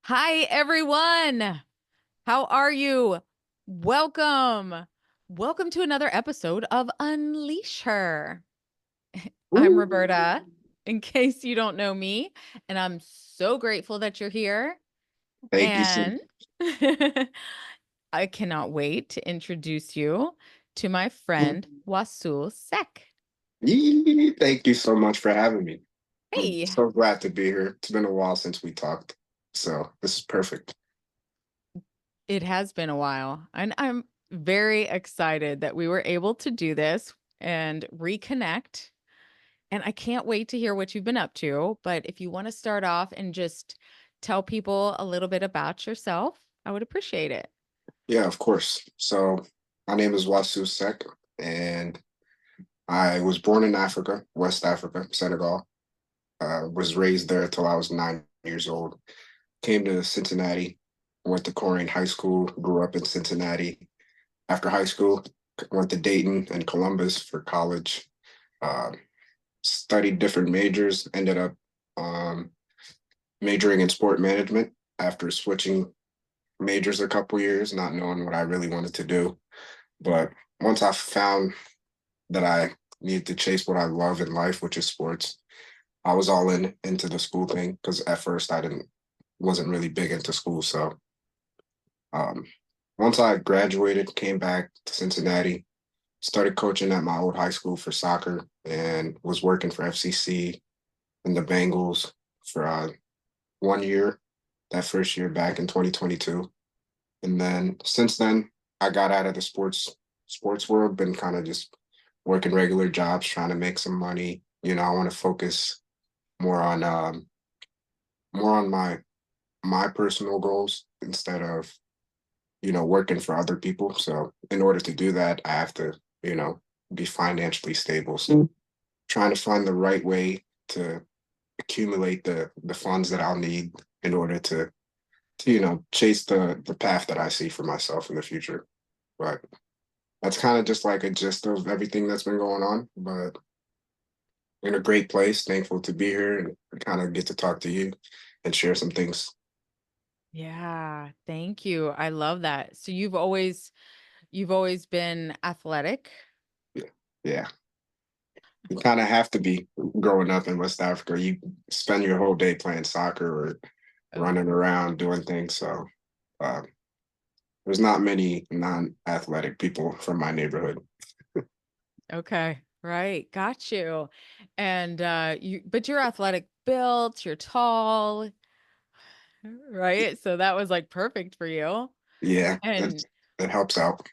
Hi, everyone. How are you? Welcome. Welcome to another episode of Unleash Her. I'm Roberta, Ooh. in case you don't know me, and I'm so grateful that you're here. Thank you so And I cannot wait to introduce you to my friend Wassour Sek. Thank you so much for having me. I'm Hey, so glad to be here. It's been a while since we talked, so this is perfect. it has been a while, and I'm very excited that we were able to do this and reconnect. And I can't wait to hear what you've been up to. But if you want to start off and just tell people a little bit about yourself, I would appreciate it. Yeah, of course. So my name is Wassour Sek, and I was born in Africa, West Africa, Senegal. Was raised there till I was 9 years old. Came to Cincinnati, went to Colerain High School, grew up in Cincinnati. After high school, went to Dayton and Columbus for college. Uh, Studied different majors, ended up um, majoring in sport management after switching majors a couple years, not knowing what I really wanted to do. But once I found that I needed to chase what I love in life, which is sports, I was all in into the school thing because at first I didn't wasn't really big into school. So um, once I graduated, came back to Cincinnati, started coaching at my old high school for soccer, and was working for FCC and the Bengals for 1 year, that first year back in 2022. And then since then, I got out of the sports world, been kind of just working regular jobs, trying to make some money. I want to focus more on more on my personal goals instead of working for other people. So in order to do that, I have to you know be financially stable. So trying to find the right way to accumulate the funds that I'll need in order to chase the path that I see for myself in the future. But that's kind of just like a gist of everything that's been going on. But in a great place, thankful to be here and kind of get to talk to you and share some things. Yeah, thank you. I love that. So you've always been athletic? Yeah. Yeah. You kind of have to be growing up in West Africa. You spend your whole day playing soccer or running Oh, around doing things. So uh, there's not many non-athletic people from my neighborhood. okay. Right. Got you. And but you're athletic built, you're tall, right? So that was like perfect for you. Yeah, And that helps out.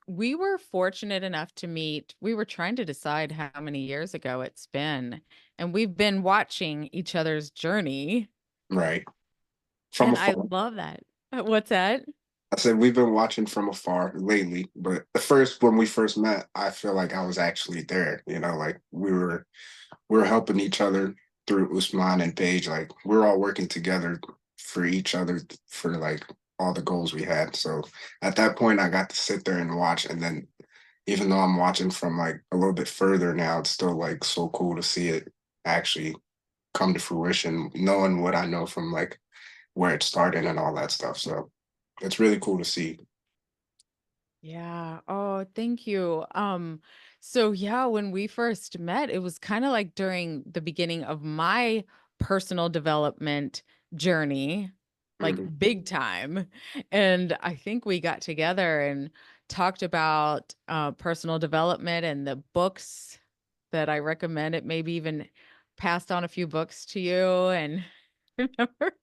we were fortunate enough to meet. We were trying to decide how many years ago it's been, and we've been watching each other's journey, Right. From and I afar. love that. What's that? I said we've been watching from afar lately, but the first when we first met, I feel like I was actually there. Like we were helping each other through Usman and Paige. Like we're all working together for each other for like all the goals we had. So at that point, I got to sit there and watch. And then even though I'm watching from like a little bit further now, it's still like so cool to see it actually come to fruition, knowing what I know from like where it started and all that stuff. So it's really cool to see. Yeah. Oh, thank you. So yeah, when we first met, it was kind of like during the beginning of my personal development journey, like Mhm. big time. And I think we got together and talked about personal development and the books that I recommended, maybe even passed on a few books to you and remember?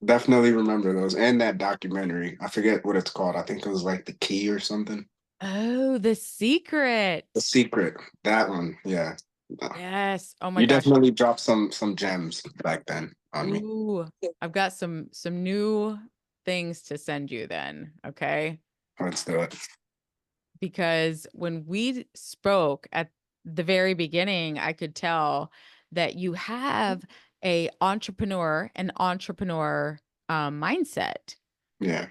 Definitely remember those and that documentary. I forget what it's called. I think it was like The Key or something. Oh, The The Secret. Secret. That one. Yeah. Uh, Yes. Oh my You gosh. definitely dropped some gems back then on me. Ooh, I've got some new things to send you then, okay? Let's do it. Because when we spoke at the very beginning, I could tell that you have an entrepreneur mindset. Yeah.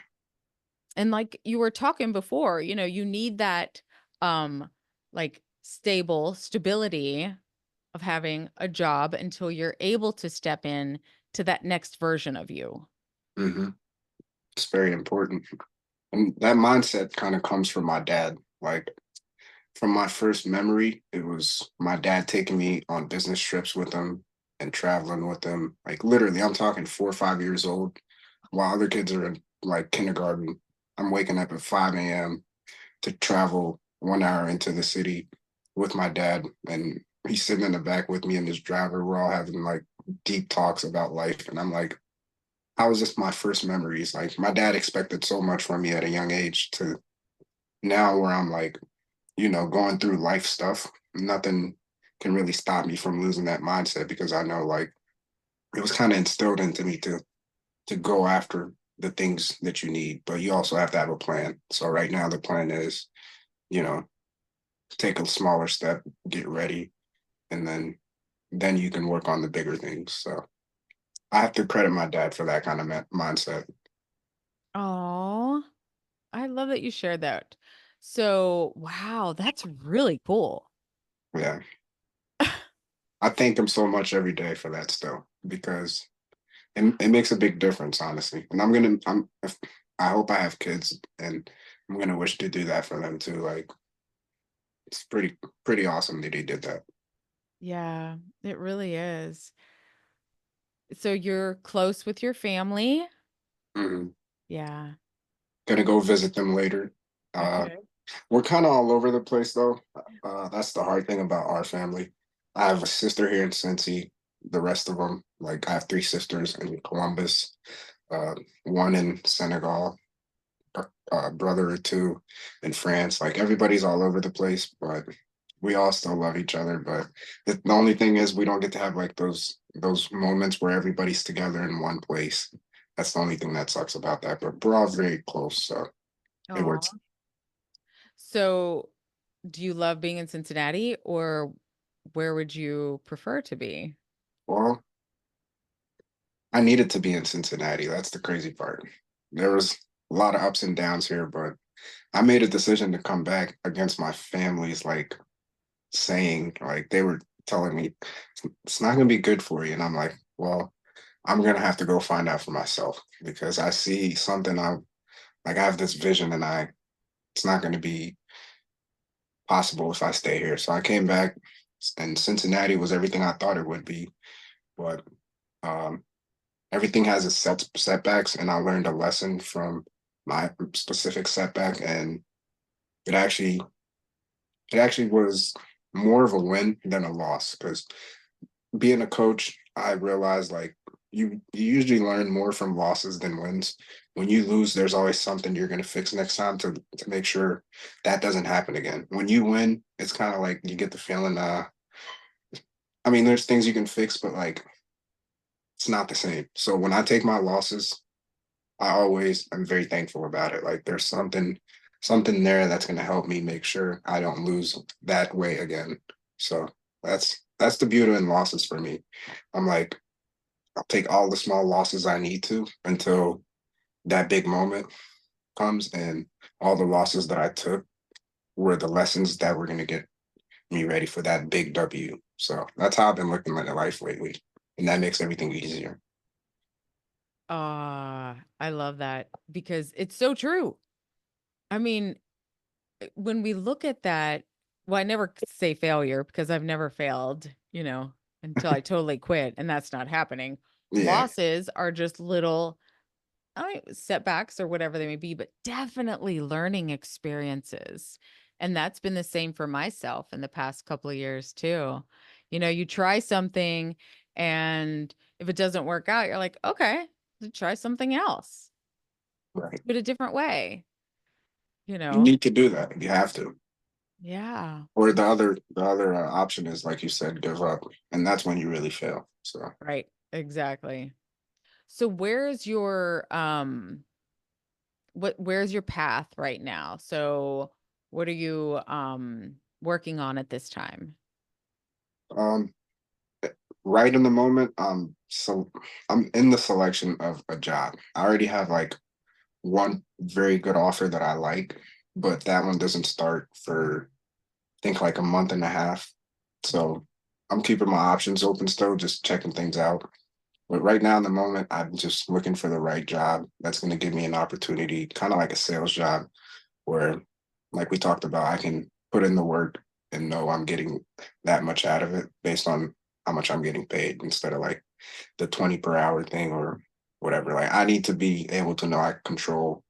And like you were talking before, you need that like stability of having a job until you're able to step in to that next version of you. hmm It's very important. And that mindset kind of comes from my dad. Like from my first memory, it was my dad taking me on business trips with him and traveling with him. Like literally, I'm talking 4 or 5 years old, while other kids are in like kindergarten. I'm waking up at 5 a.m. to travel 1 hour into the city with my dad, and he's sitting in the back with me and his driver. We're all having like deep talks about life, and I'm like, how was this my first memories? Like my dad expected so much from me at a young age to now where I'm like, going through life stuff. Nothing can really stop me from losing that mindset because I know like it was kind of instilled into me to go after the things that you need, but you also have to have a plan. So right now the plan is, you know, take a smaller step, get ready, and then you can work on the bigger things. So I have to credit my dad for that kind of mindset. Oh, I love that you shared that. So, wow, that's really cool. Yeah. I thank him so much every day for that still because it makes a big difference, honestly. And I hope I have kids, and I'm gonna wish to do that for them too. Like it's pretty awesome that he did that. Yeah, it really is. So you're close with your family? Mhm. Yeah. Gonna go visit them later. Uh, Okay. we're kind of all over the place though. That's the hard thing about our family. I have a sister here in Cincy. The rest of them, like I have three sisters in Columbus, uh, one in Senegal, brother or two in France. Like everybody's all over the place, but we all still love each other. But the only thing is, we don't get to have like those moments where everybody's together in one place. That's the only thing that sucks about that. But we're all very close, so it Oh. works. So do you love being in Cincinnati or where would you prefer to be? Well, I needed to be in Cincinnati. That's the crazy part. There was a lot of ups and downs here, but I made a decision to come back against my family's like saying, like they were telling me it's not going to be good for you. And I'm like, well, I'm going to have to go find out for myself because I see something. I have this vision, and it's not going to be possible if I stay here. So I came back, and Cincinnati was everything I thought it would be. But um, everything has its setbacks, and I learned a lesson from my specific setback, and it actually it actually was more of a win than a loss because being a coach, I realized like you usually learn more from losses than wins. When you lose, there's always something you're going to fix next time to make sure that doesn't happen again. When you win, it's kind of like you get the feeling. I mean, there's things you can fix, but like it's not the same. So when I take my losses, I'm very thankful about it. Like there's something there that's going to help me make sure I don't lose that way again. So that's the beauty in losses for me. I'm like, I'll take all the small losses I need to until that big moment comes, and all the losses that I took were the lessons that were going to get me ready for that big W. So that's how I've been looking at life lately, and that makes everything easier. Ah, I love that because it's so true. I mean, when we look at that, well, I never say failure because I've never failed, until I totally quit, and that's not happening. Yeah, Losses are just little setbacks or whatever they may be, but definitely learning experiences. And that's been the same for myself in the past couple of years too. You try something and if it doesn't work out, you're like, okay, try something else. right. Do it a different way, you You know? need to do that. You have to. Yeah, Or the other option is like you said, give up, and that's when you really fail. So right. Exactly. So where's your path right now? So what are you working on at this time? um, right in the moment, I'm in the selection of a job. I already have like one very good offer that I like, but that one doesn't start for I think like a month and a half. So I'm keeping my options open still, just checking things out. But right now in the moment, I'm just looking for the right job that's going to give me an opportunity, kind of like a sales job, where, like we talked about, I can put in the work and know I'm getting that much out of it based on how much I'm getting paid instead of like the 20 per hour thing or whatever. Like I need to be able to know I control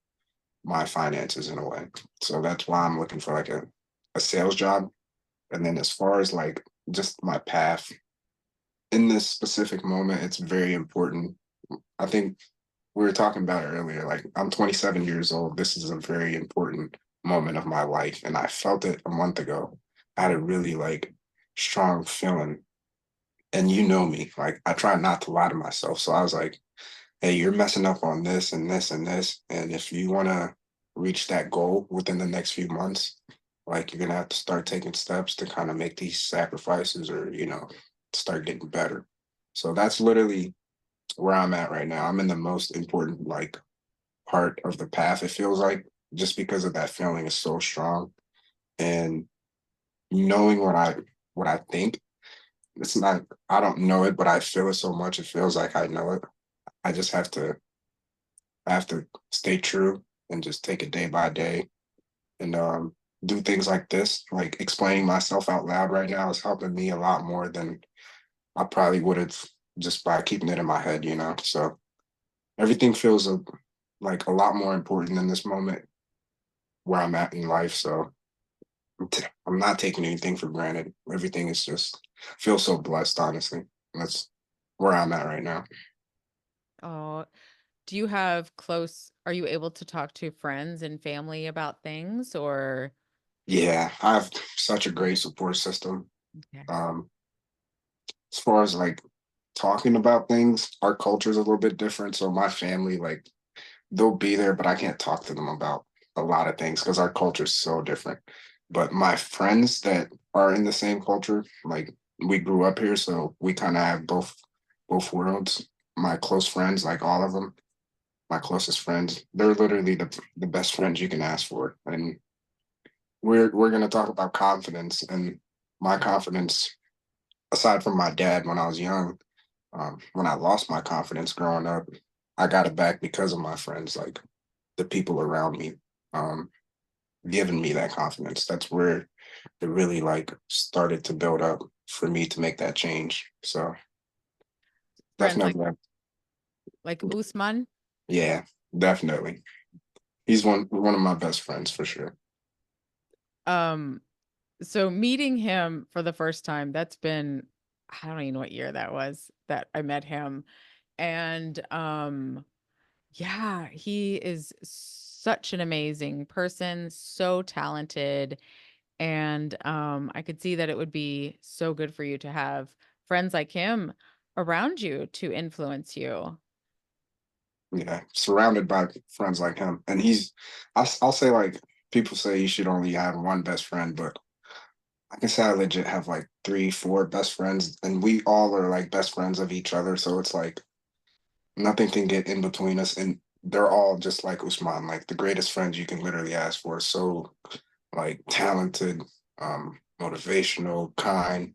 my finances in a way. So that's why I'm looking for like a sales job. And then as far as like just my path in this specific moment, it's very important. I think we were talking about it earlier. Like I'm 27 years old. This is a very important moment of my life. And I felt it a month ago. I had a really like strong feeling. And you know me, like I try not to lie to myself. So I was like, hey, you're messing up on this and this and this. And if you want to reach that goal within the next few months, like you're going to have to start taking steps to kind of make these sacrifices or, start getting better. So that's literally where I'm at right now. I'm in the most important like part of the path, it feels like, just because of that feeling is so strong. And knowing what I think, it's not I don't know it, but I feel it so much, it feels like I know it. I just have to stay true and just take it day by day and do things like this. Like explaining myself out loud right now is helping me a lot more than I probably would have just by keeping it in my head. So everything feels like a lot more important in this moment where I'm at in life. So I'm not taking anything for granted. Everything is just feel so blessed, honestly. That's where I'm at right now. Oh, do you have close, are you able to talk to friends and family about things or? Yeah, I have such a great support system. Okay. Um, as far as like talking about things, our culture is a little bit different. So my family, like, they'll be there, but I can't talk to them about a lot of things because our culture is so different. But my friends that are in the same culture, like we grew up here, so we kind of have both worlds. My close friends, like all of them, my closest friends, they're literally the best friends you can ask for. And we're gonna talk about confidence and my confidence, aside from my dad when I was young, when I lost my confidence growing up, I got it back because of my friends, like the people around me, um, giving me that confidence. That's where it really like started to build up for me to make that change. So Friends definitely, like Usman? yeah, definitely. He's one of my best friends for sure. Um, so meeting him for the first time, that's been, I don't even know what year that was that I met him. And yeah, he is such an amazing person, so talented. And I could see that it would be so good for you to have friends like him around you to influence you. Yeah, surrounded by friends like him, and I'll say like people say you should only have one best friend, but I can say I legit have like three, four best friends, and we all are like best friends of each other. So it's like nothing can get in between us, and they're all just like Usman, like the greatest friends you can literally ask for. So like talented, motivational, kind,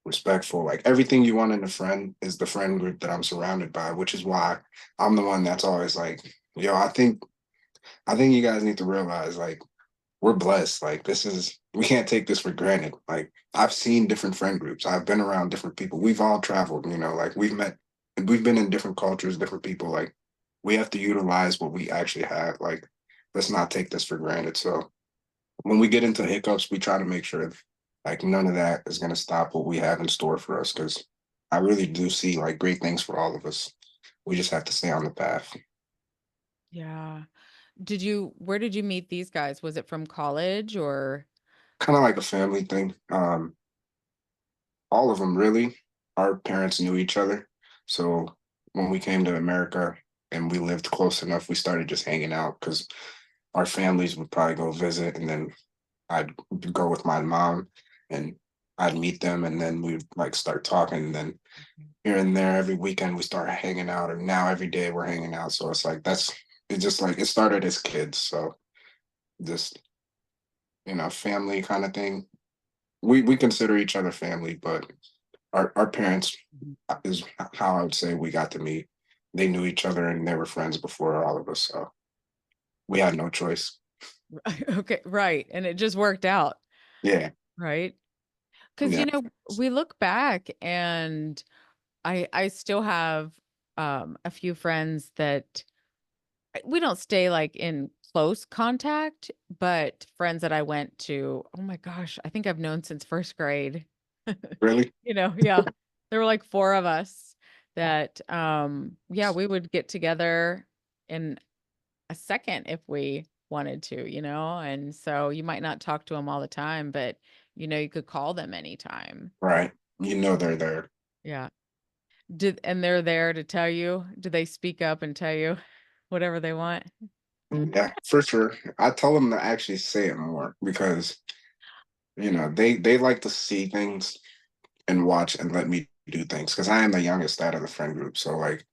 respectful, like everything you want in a friend is the friend group that I'm surrounded by, which is why I'm the one that's always like, yo, I think you guys need to realize like we're blessed. Like this is we can't take this for granted. Like I've seen different friend groups. I've been around different people. We've all traveled, like we've been in different cultures, different people. Like we have to utilize what we actually have. Like let's not take this for granted. So when we get into hiccups, we try to make sure like none of that is gonna stop what we have in store for us. Cause I really do see like great things for all of us. We just have to stay on the path. Yeah. Where did you meet these guys? Was it from college or? Kind of like a family thing. All of them really, our parents knew each other. So when we came to America and we lived close enough, we started just hanging out because our families would probably go visit, and then I'd go with my mom and I'd meet them, and then we'd like start talking. And then here and there, every weekend we start hanging out, and now every day we're hanging out. So it's like it's just like it started as kids. So just family kind of thing. We consider each other family, but our parents Mhm. is how I would say we got to meet. They knew each other and they were friends before all of us, so we had no choice. Okay, right. And it just worked out, Yeah, right? Because yeah, we look back and I still have a few friends that we don't stay like in close contact, but friends that I went to, oh my gosh, I think I've known since first grade. really, Yeah. There were like four of us that yeah, we would get together in a second if we wanted to, and so you might not talk to them all the time, but you could call them anytime. right? You know they're there. Yeah. And they're there to tell you, do they speak up and tell you whatever they want? Yeah, for sure. I tell them to actually say it more because they like to see things and watch and let me do things because I am the youngest out of the friend group. So like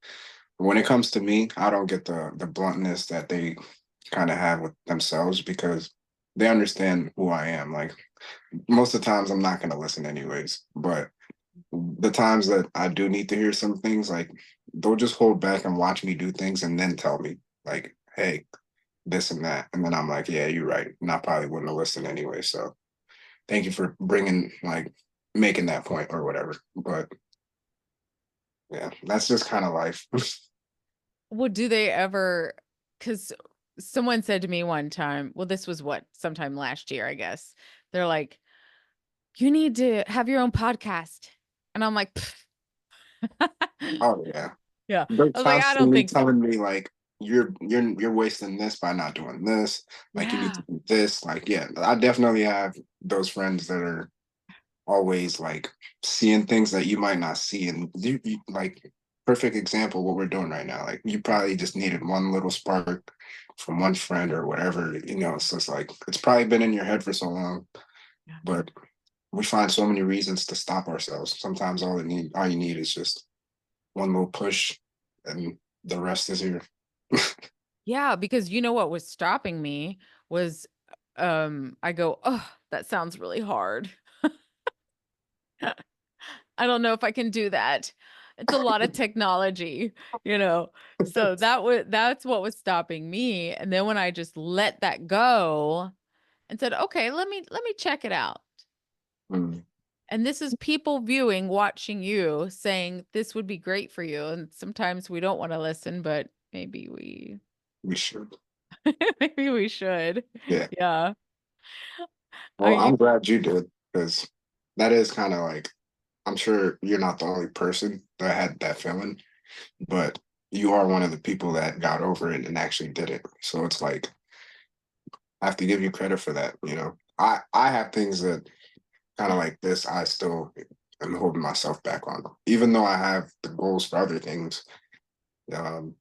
when it comes to me, I don't get the bluntness that they kind of have with themselves because they understand who I am. Like most of the times I'm not going to listen anyways, but the times that I do need to hear some things, like they'll just hold back and watch me do things and then tell me like, hey, this and that. And then I'm like, yeah, you're right. And I probably wouldn't have listened anyway. So thank you for bringing like making that point or whatever. But yeah, that's just kind of life. Well, do they ever, because someone said to me one time, well, this was what, sometime last year, I guess. They're like, you need to have your own podcast. And I'm like, "Pff." Oh yeah. Yeah. They're I was like, I don't constantly think so. telling me like you're wasting this by not doing this. Like you need to Yeah. do this. Like, yeah, I definitely have those friends that are always like seeing things that you might not see. And like perfect example what we're doing right now. Like you probably just needed one little spark from one friend or whatever, So it's like it's probably been in your head for so long, Yeah. but we find so many reasons to stop ourselves. Sometimes all you need is just one little push and the rest is here. Yeah, because you know what was stopping me was I go, "Oh, that sounds really hard. I don't know if I can do that. It's a lot of technology, you know." So that's what was stopping me. And then when I just let that go and said, "Okay, let me check it out." Mm, And this is people viewing, watching you, saying this would be great for you. And sometimes we don't want to listen, but maybe we we should. maybe we should. Yeah. Yeah. Are Well, you I'm glad you did because that is kind of like I'm sure you're not the only person that had that feeling, but you are one of the people that got over it and actually did it. So it's like I have to give you credit for that. I have things that kind of like this. I still am holding myself back on, even though I have the goals for other things. Um,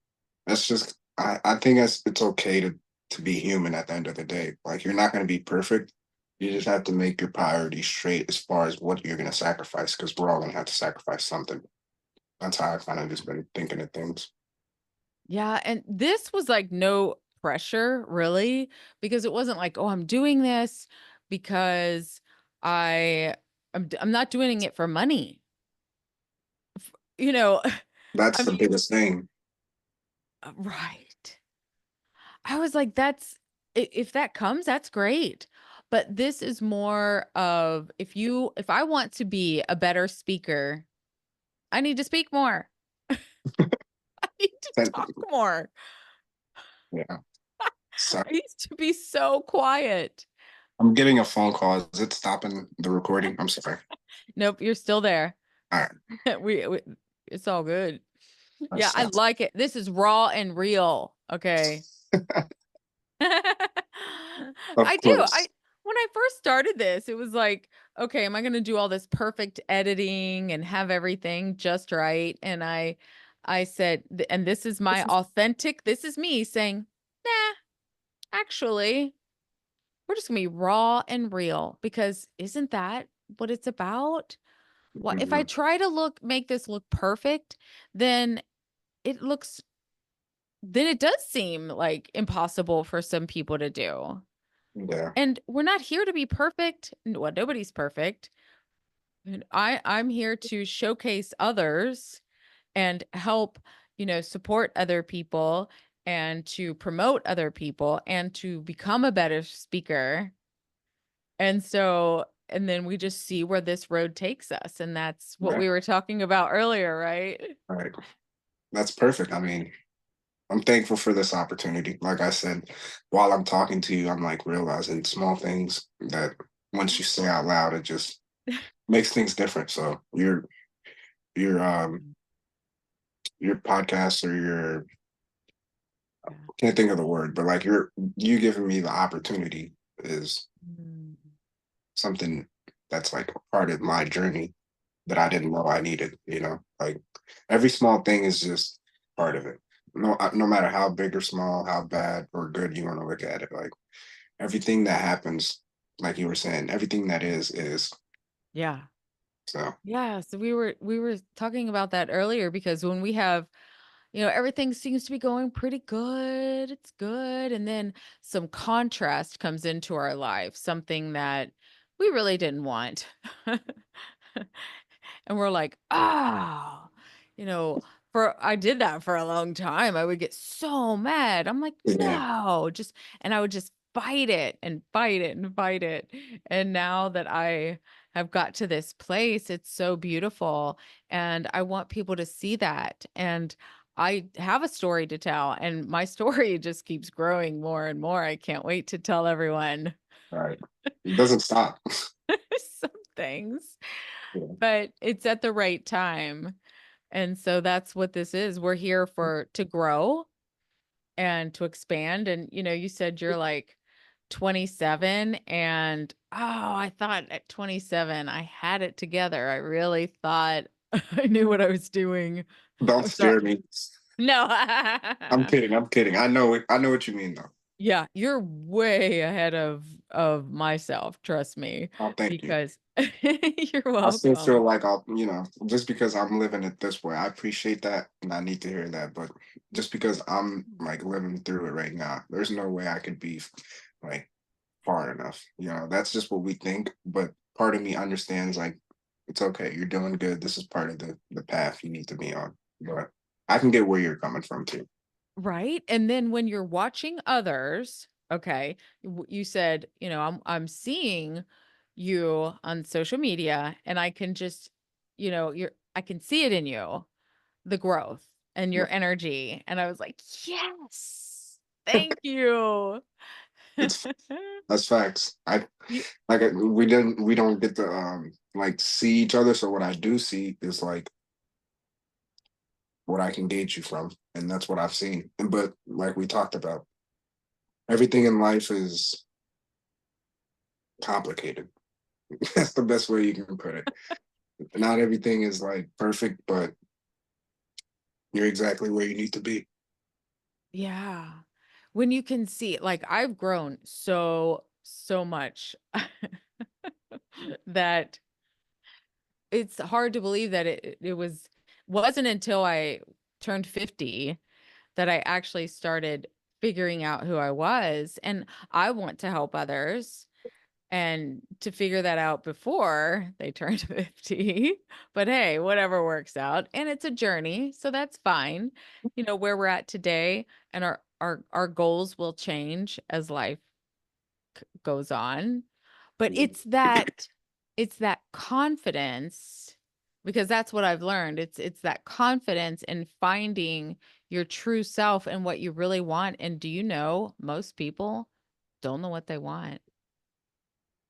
that's just I think it's okay to be human at the end of the day. Like you're not going to be perfect. You just have to make your priorities straight as far as what you're going to sacrifice, because we're all going to have to sacrifice something. That's how I kind of just been thinking of things. Yeah, and this was like no pressure really because it wasn't like, "Oh, I'm doing this because I'm not doing it for money." You know, That's I the mean, biggest thing. right. I was like, that's if that comes, that's great. But this is more of if I want to be a better speaker, I need to speak more. I need to That, talk more. yeah. So I used to be so quiet. I'm getting a phone call. Is it stopping the recording? I'm sorry. Nope, you're still there. All right. We it's all good. Yeah, I That's like it. This is raw and real. Okay. of I do. course. When I first started this, it was like, okay, am I going to do all this perfect editing and have everything just right? And I said, and this is my authentic, this is me saying, nah, actually, we're just gonna be raw and real because isn't that what it's about? What if I Mhm. try to make this look perfect, then it looks then it does seem like impossible for some people to do. Yeah. And we're not here to be perfect. Well, nobody's perfect. And I'm here to showcase others and help, support other people and to promote other people and to become a better speaker. And so, and then we just see where this road takes us. And that's what Right. we were talking about earlier, right? Right. That's perfect. I mean, I'm thankful for this opportunity. Like I said, while I'm talking to you, I'm like realizing small things that once you say out loud, it just makes things different. So your your podcast or your Yeah. can't think of the word, but like you giving me the opportunity is Mm. something that's like a part of my journey that I didn't know I needed, you know? Like every small thing is just part of it. No matter how big or small, how bad or good you want to look at it, like everything that happens, like you were saying, everything that is. Yeah. So Yeah. So we were talking about that earlier because when we have, everything seems to be going pretty good. It's good. And then some contrast comes into our life, something that we really didn't want. And we're like, "Ah," you know, for I did that for a long time. I would get so mad. I'm like, yeah, "No," just and I would just fight it and fight it and fight it. And now that I have got to this place, it's so beautiful, and I want people to see that. And I have a story to tell, and my story just keeps growing more and more. I can't wait to tell everyone right. It doesn't stop. some things, Yeah. but it's at the right time. And so that's what this is. We're here for to grow and to expand. And you said you're like 27 and I thought at 27 I had it together. I really thought I knew what I was doing. Don't Oh, sorry. scare me. No. I'm kidding. I'm kidding. I know it. I know what you mean though. Yeah, you're way ahead of myself, trust me, Oh, thank you. because you're I still feel welcome. like just because I'm living it this way, I appreciate that and I need to hear that. But just because I'm like living through it right now, there's no way I could be like far enough. That's just what we think. But part of me understands like it's okay. You're doing good. This is part of the path you need to be on. But I can get where you're coming from too. Right? And then when you're watching others, okay, you said, I'm seeing you on social media and I can just, I can see it in you, the growth and your energy. And I was like, "Yes. Thank you." It's that's facts. I You like we don't get to like see each other. So what I do see is like what I can gauge you from, and that's what I've seen. But like we talked about, everything in life is complicated. That's the best way you can put it. Not everything is like perfect, but you're exactly where you need to be. Yeah. When you can see like I've grown so much that it's hard to believe that it wasn't until I turned 50 that I actually started figuring out who I was, and I want to help others and to figure that out before they turned 50. But hey, whatever works out, and it's a journey, so that's fine. Where we're at today and our goals will change as life goes on. But it's that confidence because that's what I've learned. It's that confidence in finding your true self and what you really want. And do you know most people don't know what they want?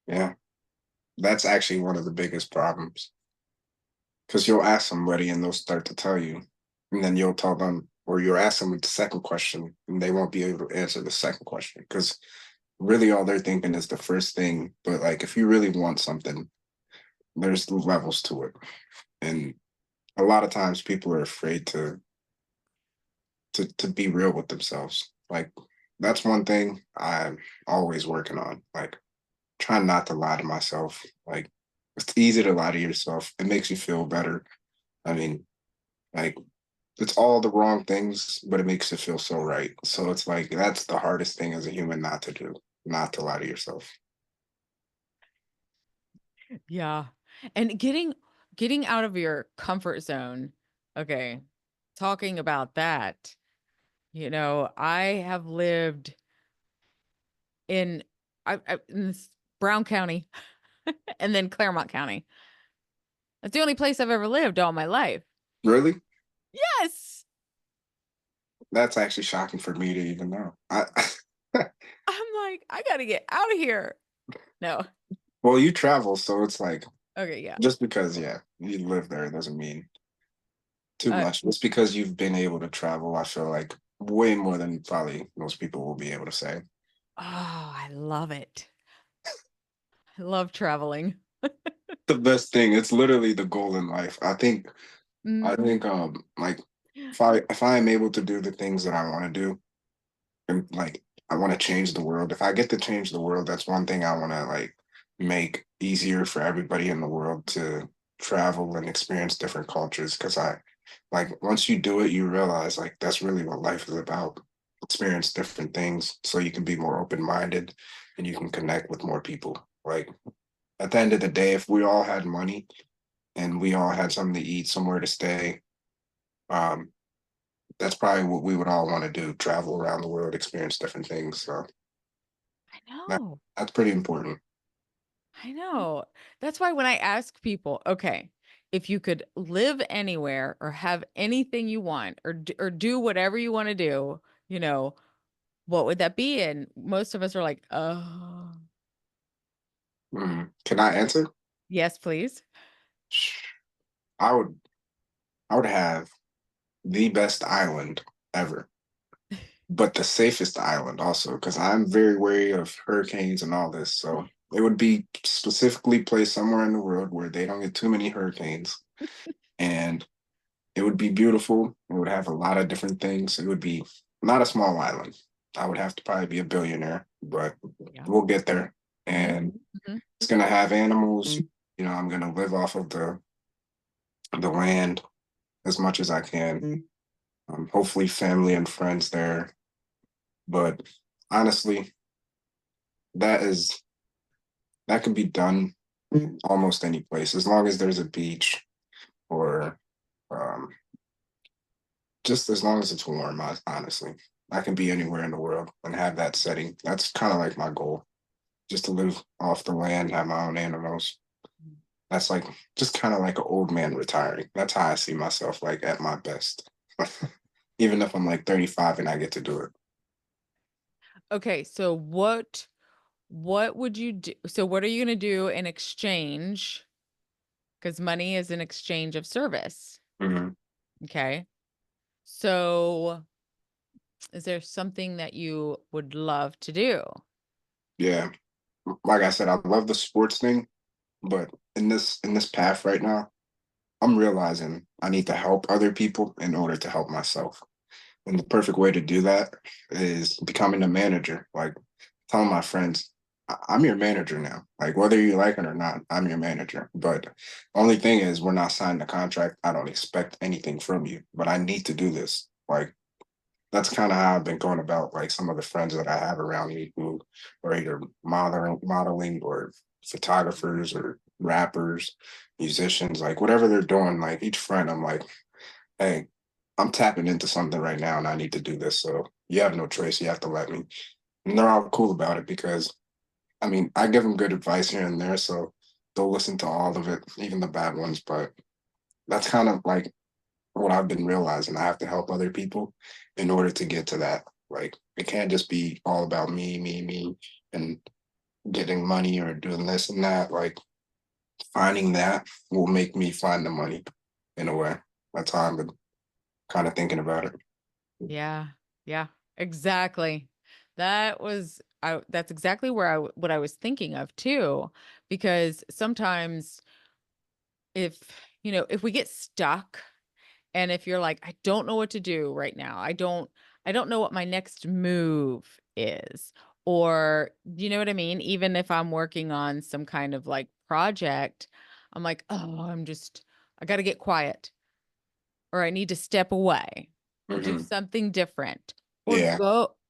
Yeah, that's actually one of the biggest problems because you'll ask somebody and they'll start to tell you, and then you'll tell them, or you'll ask them the second question, and they won't be able to answer the second question because really all they're thinking is the first thing. But like, if you really want something, there's levels to it, and a lot of times people are afraid to be real with themselves. Like that's one thing I'm always working on. Like trying not to lie to myself. Like it's easy to lie to yourself. It makes you feel better. I mean, like it's all the wrong things, but it makes it feel so right. So it's like that's the hardest thing as a human not to do, not to lie to yourself. Yeah. And getting out of your comfort zone. Okay. Talking about that, I have lived in in this Brown County and then Claremont County. That's the only place I've ever lived all my life. Really? Yes. That's actually shocking for me to even know. I'm like, I got to get out of here. No. Well, you travel, so it's like Okay, yeah. just because, yeah, you live there doesn't mean too Uh, much. Just because you've been able to travel, I feel like way more than probably most people will be able to say. oh, I love it. I love traveling. The best thing, it's literally the goal in life. I Mm, think like if I am able to do the things that I want to do, and like I want to change the world. If I get to change the world, that's one thing I want to like make easier for everybody in the world to travel and experience different cultures. Because I like once you do it, you realize like that's really what life is about. Experience different things so you can be more open minded and you can connect with more people. Like at the end of the day, if we all had money and we all had something to eat, somewhere to stay, um, that's probably what we would all want to do: travel around the world, experience different things. So I that, know. that's pretty important. I know. That's why when I ask people, okay, if you could live anywhere or have anything you want or do whatever you want to do, you know, what would that be? And most of us are like, "Oh, Can I answer? yes, please." I would I would have the best island ever, but the safest island also, because I'm very wary of hurricanes and all this. So it would be specifically placed somewhere in the world where they don't get too many hurricanes, and it would be beautiful. It would have a lot of different things. It would be not a small island. I would have to probably be a billionaire, but Yeah. we'll get there. Hmm. And Hmm. it's gonna have animals. I'm gonna live off of the land as much as I can. Hopefully, family and friends there. But honestly, that is that can be done almost any place as long as there's a beach or um, just as long as it's warm. Honestly, I can be anywhere in the world and have that setting. That's kind of like my goal, just to live off the land, have my own animals. That's like just kind of like an old man retiring. That's how I see myself, like at my best. Even if I'm like 35 and I get to do it. Okay, so what would you do? So what are you going to do in exchange? Because money is an exchange of service. Mhm. Okay. So is there something that you would love to do? Yeah, like I said, I love the sports thing, but in this path right now, I'm realizing I need to help other people in order to help myself. And the perfect way to do that is becoming a manager. Like telling my friends, I'm your manager now. Like whether you like it or not, I'm your manager. But only thing is, we're not signing a contract. I don't expect anything from you, but I need to do this. Like that's kind of how I've been going about like some of the friends that I have around me who are either modeling or photographers or rappers, musicians, like whatever they're doing, like each friend, I'm like, hey, I'm tapping into something right now and I need to do this. So you have no choice. You have to let me. And they're all cool about it because I mean, I give them good advice here and there. So they'll listen to all of it, even the bad ones. But that's kind of like what I've been realizing. I have to help other people in order to get to that. Like it can't just be all about me, and getting money or doing this and that. Like finding that will make me find the money in a way. That's how I've been kind of thinking about it. Yeah. Yeah. Exactly. That's exactly where what I was thinking of too, because sometimes if, if we get stuck and if you're like, I don't know what to do right now. I don't know what my next move is. Or you know what I mean? Even if I'm working on some kind of like project, I'm like, oh, I got to get quiet or I need to step away or do Hmm. something different Yeah,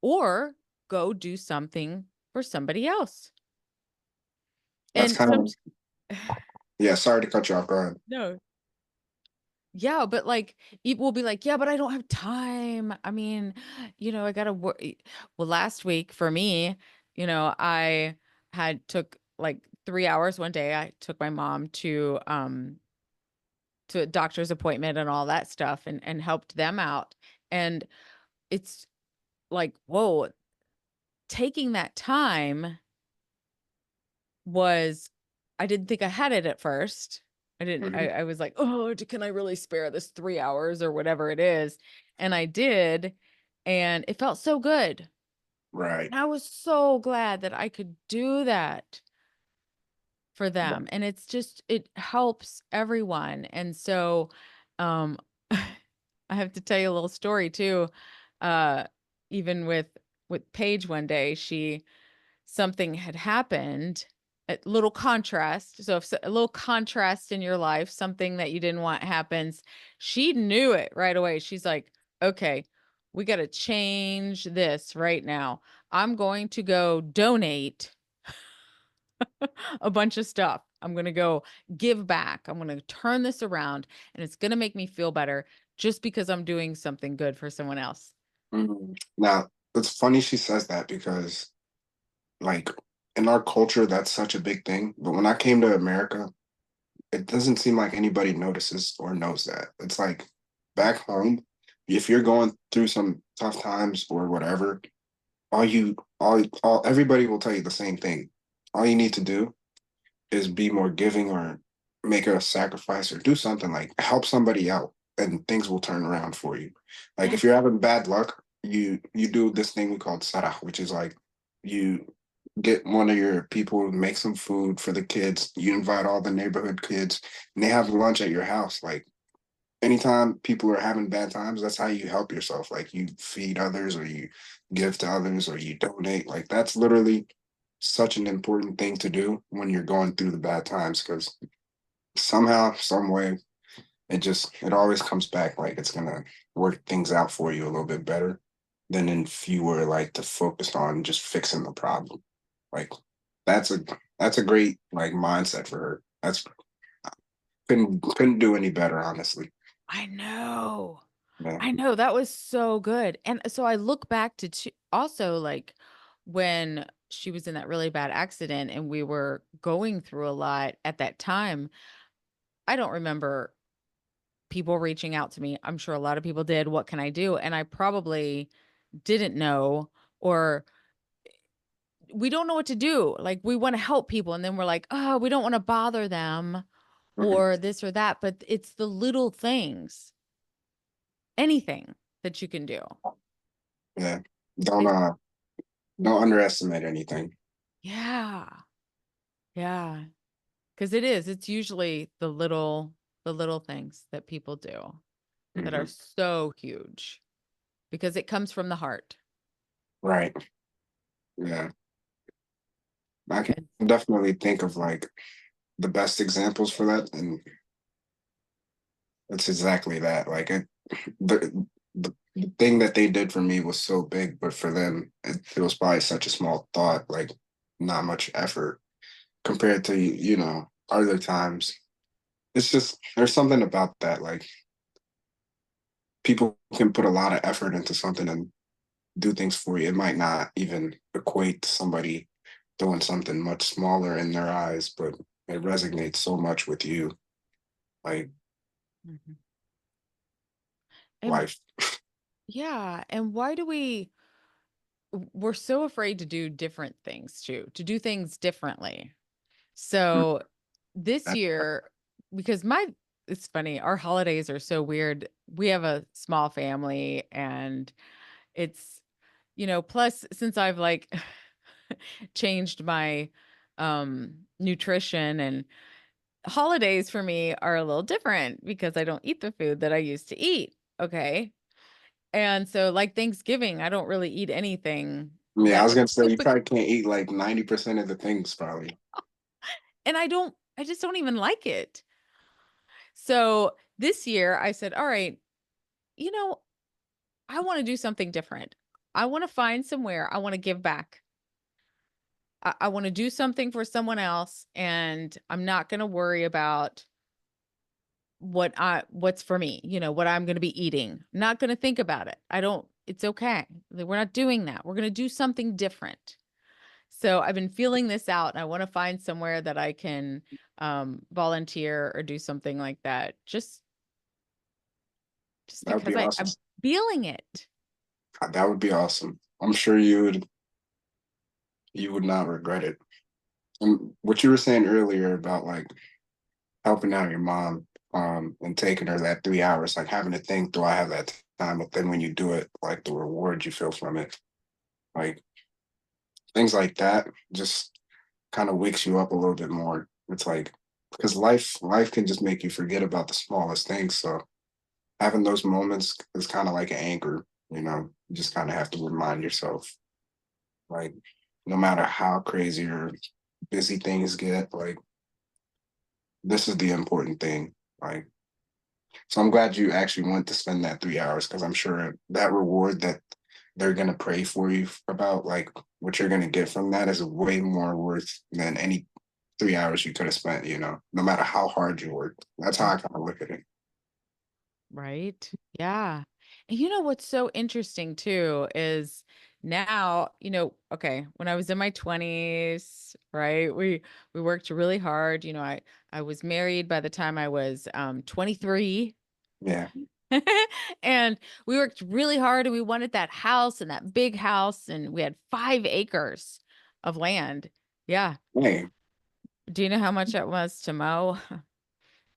or go do something for somebody else. that's And kind some of Yeah, sorry to cut you off. Go ahead. No. Yeah, but like it will be like, yeah, but I don't have time. I mean, I gotta work. Well, last week for me, I had took like 3 hours one day. I took my mom to a doctor's appointment and all that stuff and helped them out. And it's like, whoa, taking that time was I didn't think I had it at first. I didn't Mhm. I was like, "Oh, can I really spare this 3 hours or whatever it is?" And I did, and it felt so good. Right. And I was so glad that I could do that for them. And it's just it helps everyone. And so I have to tell you a little story too. Uh even with Paige one day, she something had happened, a little contrast. So if a little contrast in your life, something that you didn't want happens, she knew it right away. She's like, okay, we got to change this right now. I'm going to go donate a bunch of stuff. I'm going to go give back. I'm going to turn this around and it's going to make me feel better just because I'm doing something good for someone else. Now, it's funny she says that because, like, in our culture, that's such a big thing. But when I came to America, it doesn't seem like anybody notices or knows that. It's like back home, if you're going through some tough times or whatever, everybody will tell you the same thing. All you need to do is be more giving or make a sacrifice or do something like help somebody out and things will turn around for you. Like if Yes. you're having bad luck, you do this thing we call sarah, which is like you get one of your people, make some food for the kids, you invite all the neighborhood kids and they have lunch at your house. Like anytime people are having bad times, that's how you help yourself. Like you feed others or you give to others or you donate. Like that's literally such an important thing to do when you're going through the bad times because somehow, some way, it always comes back like it's gonna work things out for you a little bit better than if you were like to focus on just fixing the problem. Like that's a that's a great like mindset for her. That's couldn't do any better, honestly. I know. Yeah. I know, that was so good, and so I look back to also, like, when she was in that really bad accident and we were going through a lot at that time, I don't remember people reaching out to me. I'm sure a lot of people did, "What can I do?" And I probably didn't know, or we don't know what to do, like, we wanna help people, and then we're like, "Oh, we don't wanna bother them," Mhm. or this or that, but it's the little things, anything that you can do. Yeah. Don't It uh don't underestimate anything. Yeah. Yeah, because it's usually the little things that people do that are Mhm. so huge because it comes from the heart. Right. Yeah. I can And definitely think of like the best examples for that. And it's exactly that. Like the thing that they did for me was so big, but for them, it was probably such a small thought, like not much effort compared to, other times. It's just, there's something about that. Like people can put a lot of effort into something and do things for you. It might not even equate to somebody doing something much smaller in their eyes, but it resonates so much with you, like Mhm. And life. yeah, and why do we're so afraid to do different things too, to do things differently. Mm, So this that- year, because it's funny, our holidays are so weird. We have a small family and it's, plus since I've like changed my nutrition, and holidays for me are a little different because I don't eat the food that I used to eat. Okay. And so like Thanksgiving, I don't really eat anything Yeah, I that was is gonna say you typical, probably can't eat like 90% of the things, probably. and I just don't even like it. So this year I said, all right, you know, I want to do something different. I want to find somewhere I want to give back. I want to do something for someone else, and I'm not going to worry about what's for me, what I'm going to be eating. Not going to think about it. I don't It's okay. We're not doing that. We're going to do something different. So I've been feeling this out, and I want to find somewhere that I can volunteer or do something like that. Just That would be because awesome. I'm feeling it. That would be awesome. I'm sure you would not regret it. And what you were saying earlier about like helping out your mom, and taking her that 3 hours, like having to think, do I have that time? But then when you do it, like the reward you feel from it, like things like that, just kind of wakes you up a little bit more. It's like because life can just make you forget about the smallest things. So having those moments is kind of like an anchor. You just kind of have to remind yourself, like, no matter how crazy or busy things get, like this is the important thing. Like, so I'm glad you actually went to spend that 3 hours because I'm sure that reward that they're gonna pray for you about, like what you're gonna get from that is way more worth than any 3 hours you could have spent, no matter how hard you worked. That's how I kind of look at it. Right? Yeah. And you know what's so interesting too is now, okay, when I was in my 20s, right? We worked really hard. I was married by the time I was 23. Yeah. And we worked really hard, and we wanted that house and that big house, and we had 5 acres of land. Yeah. Hey, Do you know how much that was to mow?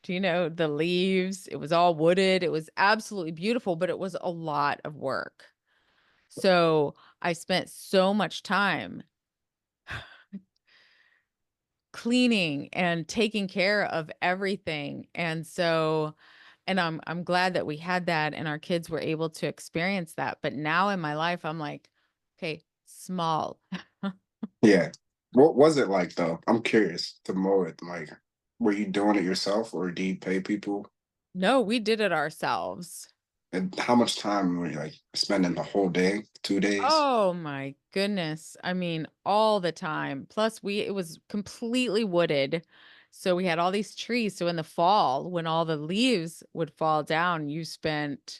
Do you know the leaves? It was all wooded. It was absolutely beautiful, but it was a lot of work. So I spent so much time cleaning and taking care of everything. And I'm glad that we had that and our kids were able to experience that. But now in my life, I'm like, okay, small. yeah. What was it like though? I'm curious to mow it. Like, were you doing it yourself or do you pay people? No, we did it ourselves. And how much time were you like spending the whole day, 2 days? Oh my goodness. I mean, all the time. Plus it was completely wooded. So we had all these trees. So in the fall, when all the leaves would fall down, you spent,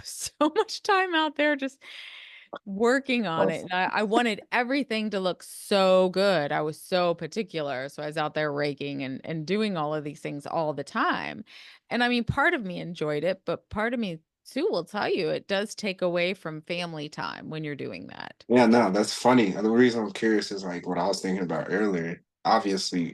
so much time out there just working on Oh, it. And I wanted everything to look so good. I was so particular. So I was out there raking and doing all of these things all the time. And I mean, part of me enjoyed it, but part of me too will tell you it does take away from family time when you're doing that. yeah, no, that's funny. And the reason I'm curious is like what I was thinking about earlier. Obviously,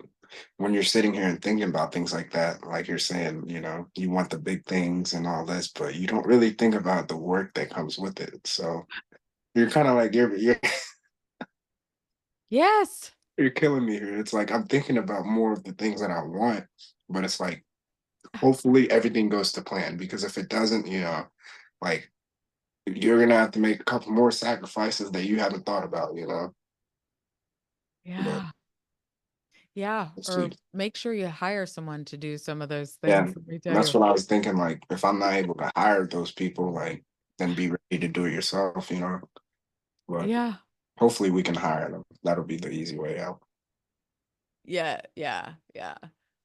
when you're sitting here and thinking about things like that, like you're saying, you want the big things and all this, but you don't really think about the work that comes with it. So you're kind of like Yes. you're killing me here. It's like I'm thinking about more of the things that I want, but it's like hopefully everything goes to plan because if it doesn't, like you're gonna have to make a couple more sacrifices that you haven't thought about. But Yeah. Yeah. let's see. Or make sure you hire someone to do some of those Yeah, things. Let me tell that's you. what I was thinking. Like, if I'm not able to hire those people, like, then be ready to do it yourself. But Yeah. hopefully, we can hire them. That'll be the easy way out. Yeah. Yeah. Yeah.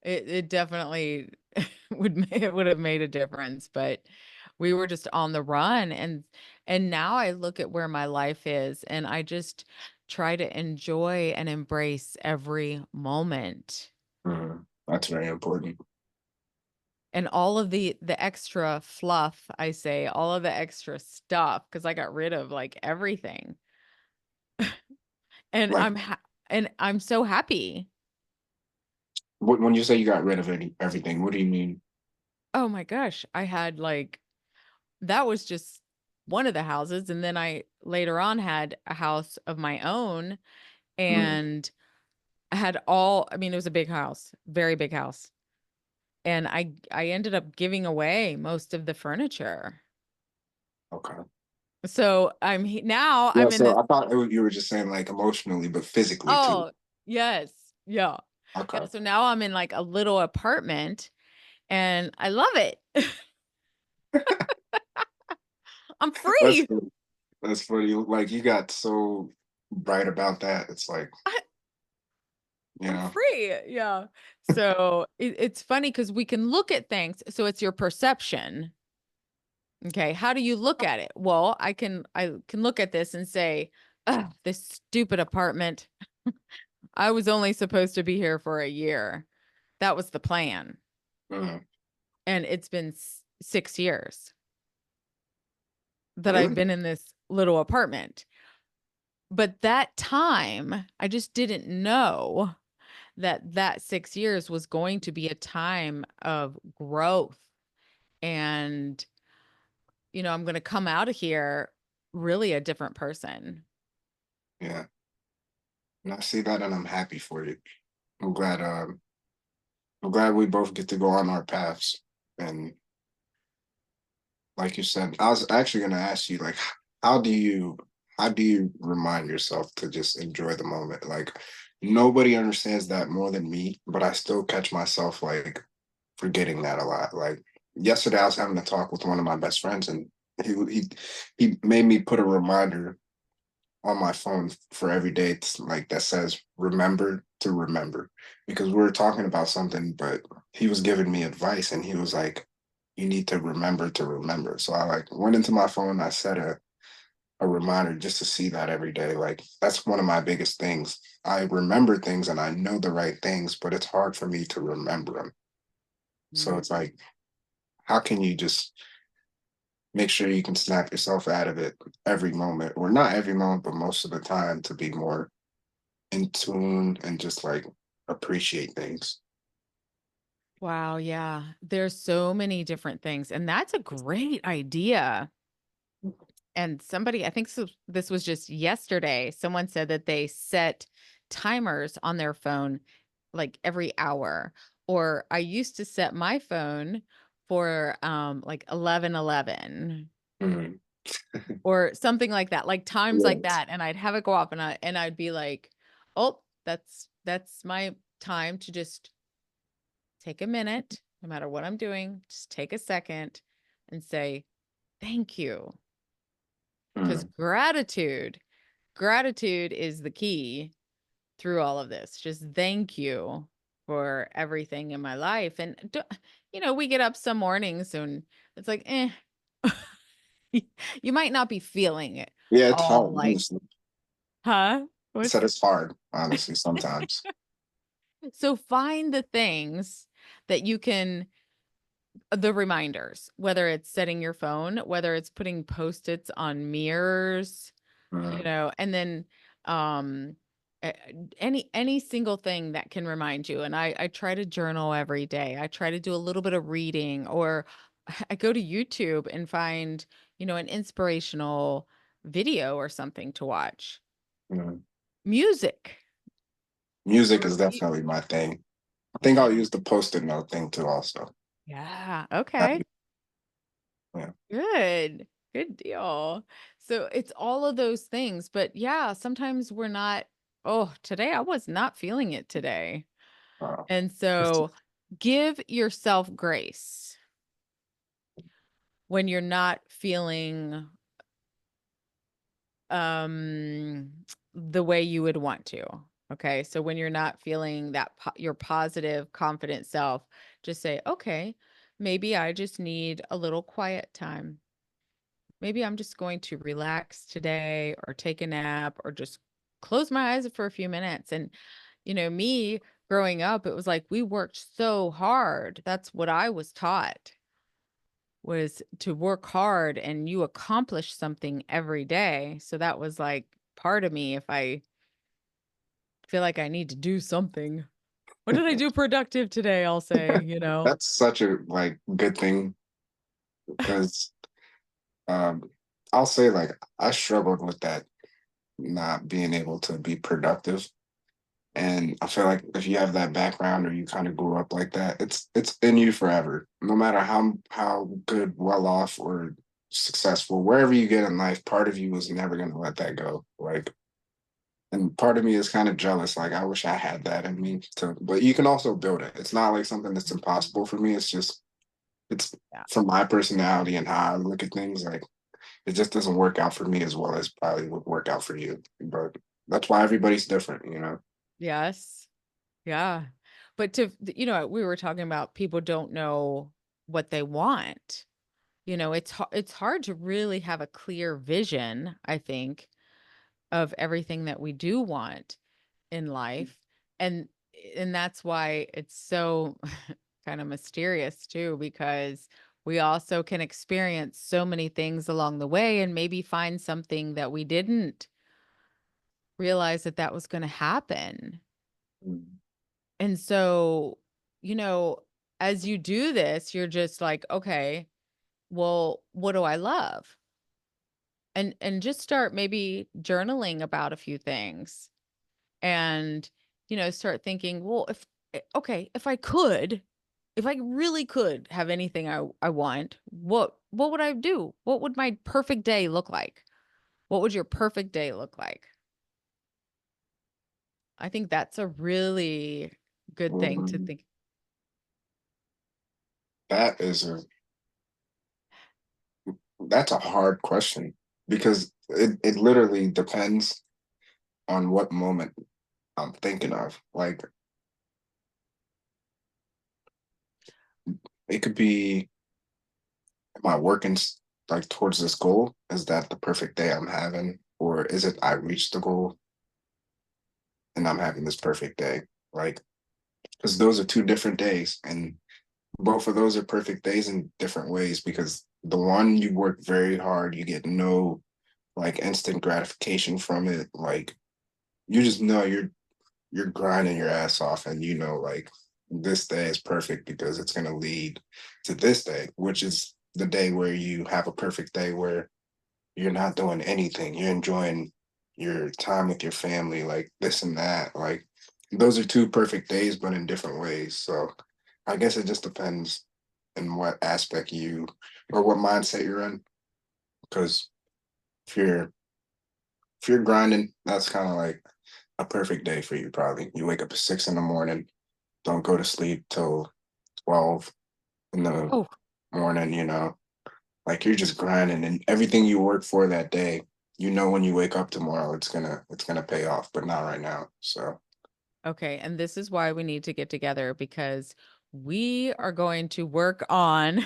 It definitely it would have made a difference, but we were just on the run, and now I look at where my life is, and I just try to enjoy and embrace every moment. That's very important. And all of the extra fluff, I say, all of the extra stuff, because I got rid of like everything. And Like, I'm so happy. when you say you got rid of everything, what do you mean? Oh my gosh, I had like that was just one of the houses, and then I later on had a house of my own, Mm, and I mean, it was a big house, very big house. And I ended up giving away most of the furniture. okay. So now Yeah. I'm in So this. I thought you were just saying like emotionally, but physically too. Oh, yes. Yeah. Yeah, Okay. so now I'm in like a little apartment, and I love it. I'm That's free. funny. That's funny. Like you got so right about that. It's like, I, you I'm know, free. Yeah. So it's funny because we can look at things. So it's your perception. Okay. How do you look at it? Well, I can look at this and say, "Ugh, this stupid apartment. I was only supposed to be here for a year. That was the plan. mm, And it's been 6 years that I've really, been in this little apartment. But that time, I just didn't know that that 6 years was going to be a time of growth. And, I'm going to come out of here really a different person. yeah. And I see that, and I'm happy for you. I'm glad. I'm glad we both get to go on our paths. And like you said, I was actually going to ask you, like, how do you how do you remind yourself to just enjoy the moment? Like, nobody understands that more than me, but I still catch myself like forgetting that a lot. Like yesterday, I was having a talk with one of my best friends, and he he he made me put a reminder on my phone for every day, like that says remember to remember, because we were talking about something, but he was giving me advice, and he was like, you need to remember. So I like went into my phone, I set a reminder just to see that every day. Like that's one of my biggest things. I remember things and I know the right things, but it's hard for me to remember them. So Mm. it's like, how can you just make sure you can snap yourself out of it every moment, or not every moment, but most of the time, to be more in tune and just like appreciate things. Wow. Yeah. There's so many different things. And that's a great idea. And somebody, I think this was just yesterday, someone said that they set timers on their phone like every hour. Or I used to set my phone for like 11:11 Mhm. or something like that, like times like Yes. that. And I'd have it go off and I'd be like, "Oh, that's my time to just take a minute, no matter what I'm doing, just take a second and say, thank you." Because Mhm. gratitude is the key through all of this. Just thank you for everything in my life. And, we get up some mornings and it's like, you might not be feeling it Yeah, it's hard, all like, honestly. huh? I What's said it's hard, honestly, sometimes. so find the things that you can the reminders, whether it's setting your phone, whether it's putting Post-its on mirrors, Mhm. and then um a- any single thing that can remind you. And I try to journal every day. I try to do a little bit of reading, or I go to YouTube and find, an inspirational video or something to watch. Mhm. Music. Music is Re- definitely my thing. I think Yeah. I'll use the post-it note thing too, also. Yeah. That- Okay. yeah. Good. Good deal. So it's all of those things. But yeah, sometimes we're not, oh, today I was not feeling it today. Uh, And so give yourself grace when you're not feeling um the way you would want to. Okay? So when you're not feeling that your positive, confident self, just say, "Okay, maybe I just need a little quiet time. Maybe I'm just going to relax today or take a nap or just close my eyes for a few minutes." And, me growing up, it was like we worked so hard. That's what I was taught, was to work hard and you accomplish something every day. So that was like part of me. If I feel like I need to do something, what did I do productive today? I'll say, that's such a like good thing, because um I'll say like I struggled with that, not being able to be productive. And I feel like if you have that background or you kind of grew up like that, it's in you forever. No matter how good, well off, or successful, wherever you get in life, part of you is never gonna let that go. Like, and part of me is kind of jealous. Like I wish I had that in me too. But you can also build it. It's not like something that's Mhm. impossible for me. It's Yeah. for my personality and how I look at things, like it just doesn't work out for me as well as probably would work out for you. But That's why everybody's different, you know. Yes. Yeah. But we were talking about people don't know what they want. It's hard to really have a clear vision, I think, of everything that we do want in life. And and that's why it's so kind of mysterious too, because we also can experience so many things along the way and maybe find something that we didn't realize that that was going to happen. Mm. And so, you know, as you do this, you're just like, okay, well, what do I love? And just start maybe journaling about a few things and start thinking, well, okay, if I really could have anything I want, what would I do? What would my perfect day look like? What would your perfect day look like? I think that's a really good thing to Um, think. that is a that's a hard question because it literally depends on what moment I'm thinking of. Like it could be, am I working like towards this goal? Is that the perfect day I'm having? Or is it I reached the goal and I'm having this perfect day? Like, because those are two different days. And both of those are perfect days in different ways because the one you work very hard, you get no like instant gratification from it. Like you just know you're grinding your ass off and you know like this day is perfect because it's gonna lead to this day, which is the day where you have a perfect day where you're not doing anything. You're enjoying your time with your family, like this and that. Like those are two perfect days, but in different ways. So I guess it just depends in what aspect you or what mindset you're in. Because if you're if you're grinding, that's kind of like a perfect day for you. Probably you wake up at 6 in the morning, don't go to sleep till 12 in the Oh, morning. You know, like you're just grinding and everything you work for that day, you know when you wake up tomorrow it's gonna pay off, but not right now. So okay. And this is why we need to get together because we are going to work on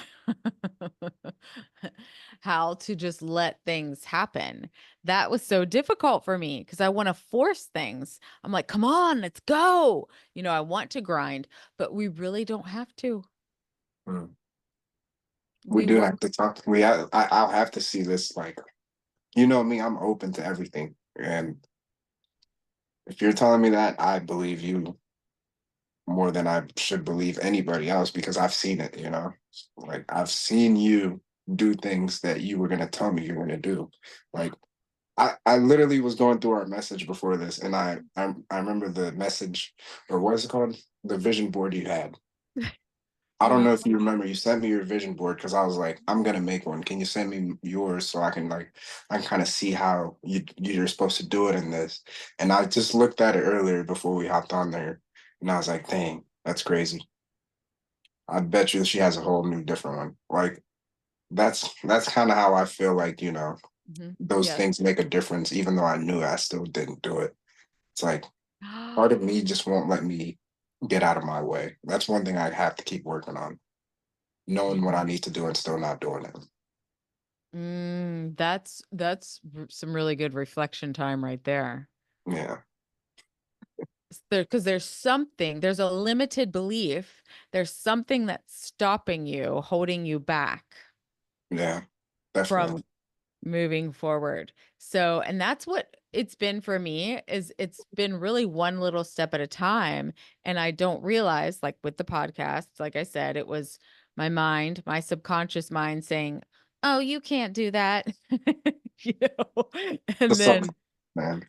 how to just let things happen. That was so difficult for me because I want to force things. I'm like, come on, let's go. I want to grind, but we really don't have to. mm, we We do work. have to talk. I'll have to see this. Like me, I'm open to everything. And if you're telling me that, I believe you more than I should believe anybody else because I've seen it, like I've seen you do things that you were gonna tell me you're gonna do. Like I literally was going through our message before this, and I remember the message, or what is it called? The vision board you had. I don't Uh-huh. know if you remember. You sent me your vision board because I was like, I'm gonna make one. Can you send me yours so I can kind of see how you're supposed to do it in this? And I just looked at it earlier before we hopped on there, and I was like, dang, that's crazy. I bet you she has a whole new different one. Like that's kind of how I feel like, Mhm. those Yes. things make a difference, even though I knew I still didn't do it. It's like part of me just won't let me get out of my way. That's one thing I have to keep working on, knowing what I need to do and still not doing it. That's some really good reflection time right there. Yeah, Because there's a limited belief, there's something that's stopping you, holding you back yeah, definitely. from moving forward. So, and that's what it's been for me is it's been really one little step at a time. And I don't realize, like with the podcast, like I said, it was my mind, my subconscious mind saying, "Oh, you can't do that." you know, and What's up, then man?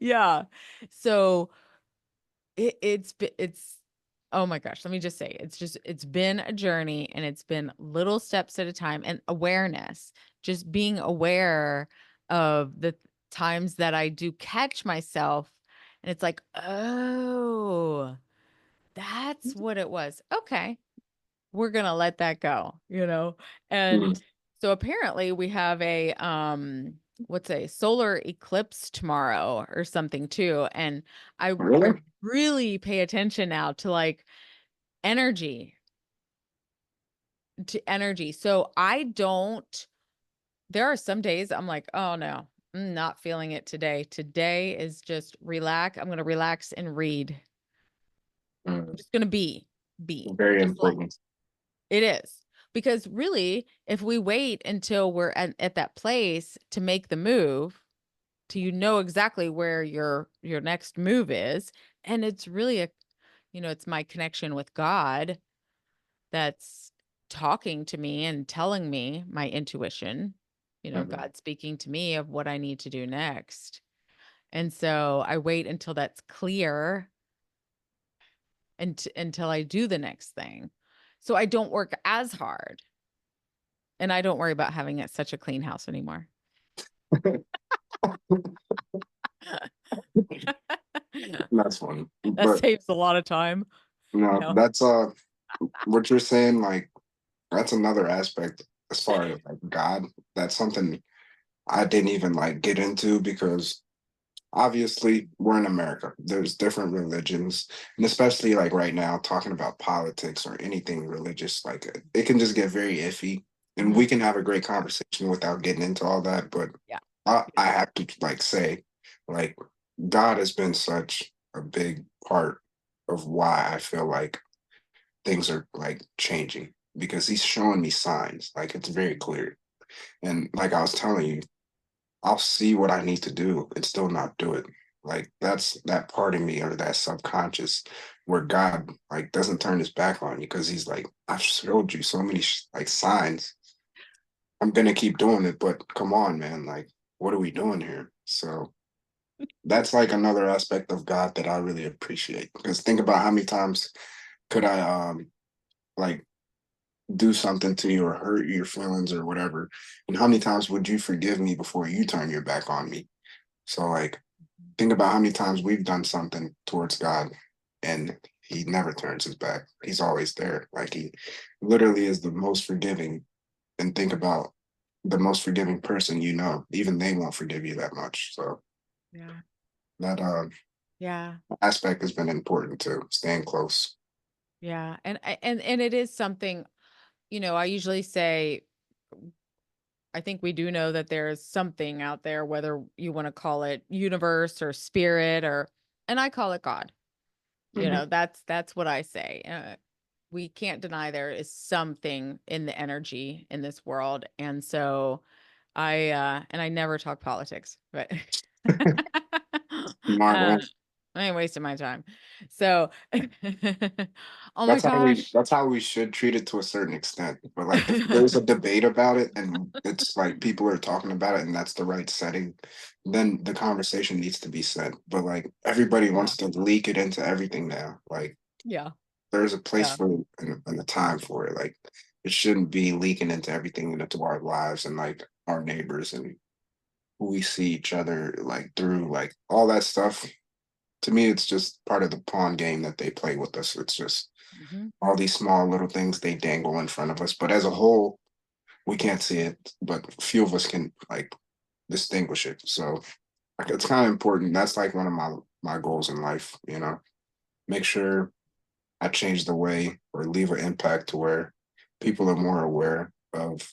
yeah. So it's oh my gosh, let me just say, it's been a journey and it's been little steps at a time and awareness, just being aware of the times that I do catch myself and it's like, "Oh, that's what it was. Okay, we're going to let that go," Mm, And so apparently we have a what's a solar eclipse tomorrow or something too. And I Really? really pay attention now to like energy, to energy. So I don't, there are some days I'm like, oh no, I'm not feeling it today. Today is just relax. I'm going to relax and read. I'm Mm, just going to be very just like important. it is. Because really, if we wait until we're at that place to make the move, to you know exactly where your next move is, and it's really a, it's my connection with God that's talking to me and telling me, my intuition, Mhm. God speaking to me of what I need to do next. And so I wait until that's clear and until I do the next thing. So I don't work as hard and I don't worry about having it such a clean house anymore. That's funny. That But saves a lot of time. no, No. that's what you're saying, like that's another aspect as far as like God. That's something I didn't even like get into because obviously we're in America. There's different religions, and especially like right now, talking about politics or anything religious, like it can just get very iffy. And Mhm. we can have a great conversation without getting into all that. But Yeah. I have to like say, like God has been such a big part of why I feel like things are like changing because He's showing me signs. Like it's very clear. And like I was telling you, I'll see what I need to do and still not do it. Like that's that part of me or that subconscious where God like doesn't turn his back on you because he's like, I've showed you so many like signs. I'm gonna keep doing it, but come on, man. Like, what are we doing here? So that's like another aspect of God that I really appreciate. Because think about how many times could I like do something to you or hurt your feelings or whatever, and how many times would you forgive me before you turn your back on me? So like think about how many times we've done something towards God and he never turns his back. He's always there. Like he literally is the most forgiving. And think about the most forgiving person you know, even they won't forgive you that much. So Yeah. that Yeah. aspect has been important too, staying close. Yeah. And it is something, I usually say I think we do know that there is something out there, whether you want to call it universe or spirit or, and I call it God. Mhm. That's what I say. We can't deny there is something in the energy in this world, and so and I never talk politics, but Smart uh, one. I ain't wasting my time. So, oh my That's how we gosh, that's how we should treat it to a certain extent. But like if there's a debate about it and it's like people are talking about it and that's the right setting, then the conversation needs to be said. But like everybody yeah, wants to leak it into everything now. Like yeah, there's a place yeah, for it and a time for it. Like it shouldn't be leaking into everything into our lives and like our neighbors and who we see each other like through like all that stuff. To me, it's just part of the pawn game that they play with us. It's just hmm all these small little things they dangle in front of us. But as a whole, we can't see it, but few of us can like distinguish it. So like it's kind of important. That's like one of my goals in life, you know. Make sure I change the way or leave an impact to where people are more aware of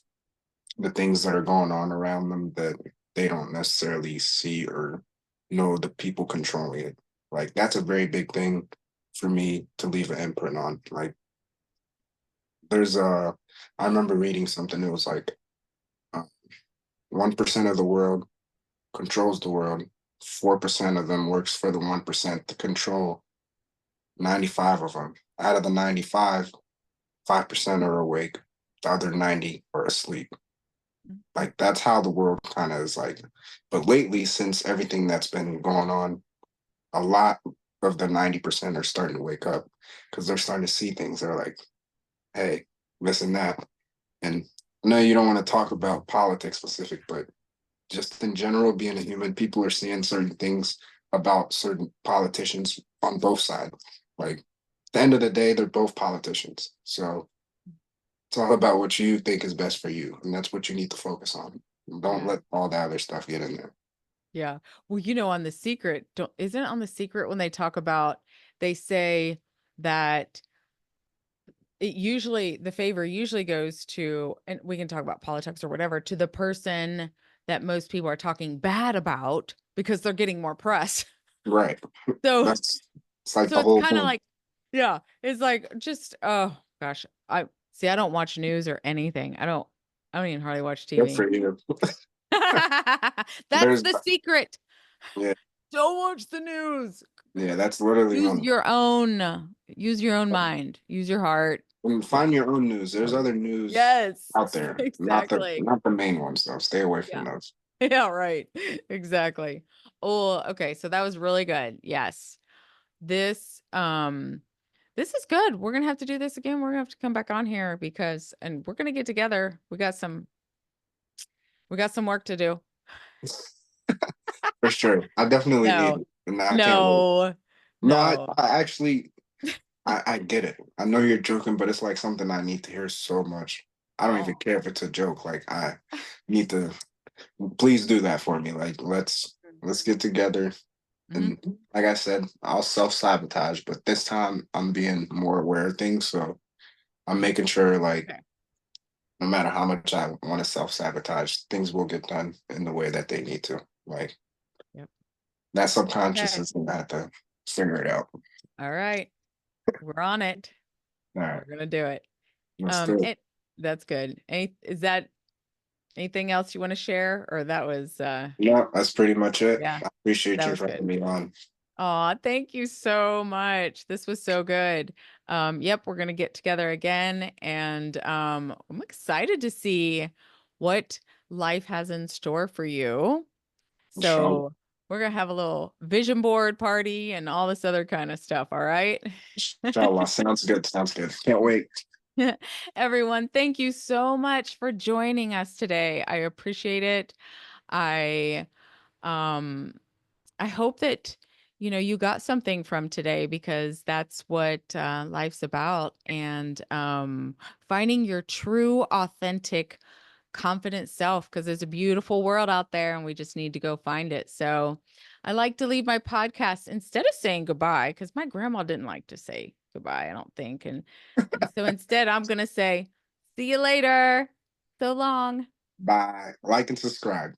the things that are going on around them that they don't necessarily see or know the people controlling it. Like that's a very big thing for me to leave an imprint on. Like there's I remember reading something. It was like 1% of the world controls the world. 4% of them works for the 1% to control 95 of them. Out of the 95, 5% are awake. The other 90 are asleep. Like that's how the world kind of is like. But lately, since everything that's been going on, a lot of the 90% are starting to wake up because they're starting to see things. They're like, hey, listen that. And I know you don't want to talk about politics specific, but just in general, being a human, people are seeing certain things about certain politicians on both sides. Like at the end of the day, they're both politicians. So it's all about what you think is best for you. And that's what you need to focus on. Don't Yeah. let all the other stuff get in there. Yeah. Well, on The Secret, don't isn't it on The Secret when they talk about they say that the favor usually goes to, and we can talk about politics or whatever, to the person that most people are talking bad about because they're getting more press. Right. So That's it's like so the it's whole kind of point. like, yeah, it's like just, oh gosh, I see, I don't watch news or anything. I don't even hardly watch Good TV. for you. That's There's the secret. yeah, Don't watch the news. yeah, that's literally Use on. your own, use your own mind, use your heart. And find your own news. There's other news Yes, out there. exactly. Not the main ones though. Stay away from Yeah. those. Yeah, right. Exactly. Oh, okay. So that was really good. Yes. This this is good. We're gonna have to do this again. We're gonna have to come back on here because and we're gonna get together. We got some work to do. For sure. I definitely need No. it. And I can't wait. No. No, No. I actually I get it. I know you're joking, but it's like something I need to hear so much. I don't even Oh. care if it's a joke. Like I need to please do that for me. Like let's get together. Mhm. And like I said, I'll self-sabotage, but this time I'm being more aware of things. So I'm making sure like Okay. no matter how much I want to self-sabotage, things will get done in the way that they need to. Like Yep. that subconscious Okay. is gonna have to figure it out. All right. We're on it. All right, We're gonna do it. let's do it. It that's good. Is that anything else you want to share? Or that was Yeah, that's pretty much it. yeah, I appreciate that you was for having good. me on. Aw, thank you so much. This was so good. Yep, we're gonna get together again, and I'm excited to see what life has in store for you. Inshallah. So we're gonna have a little vision board party and all this other kind of stuff. All right. Inshallah. Sounds good. Sounds good. Can't wait. Everyone, thank you so much for joining us today. I appreciate it. I um I hope that you got something from today because that's what life's about, and finding your true, authentic, confident self because there's a beautiful world out there and we just need to go find it. So I like to leave my podcast instead of saying goodbye because my grandma didn't like to say goodbye, I don't think. And so instead, I'm going to say, see you later. So long. Bye. Like and subscribe.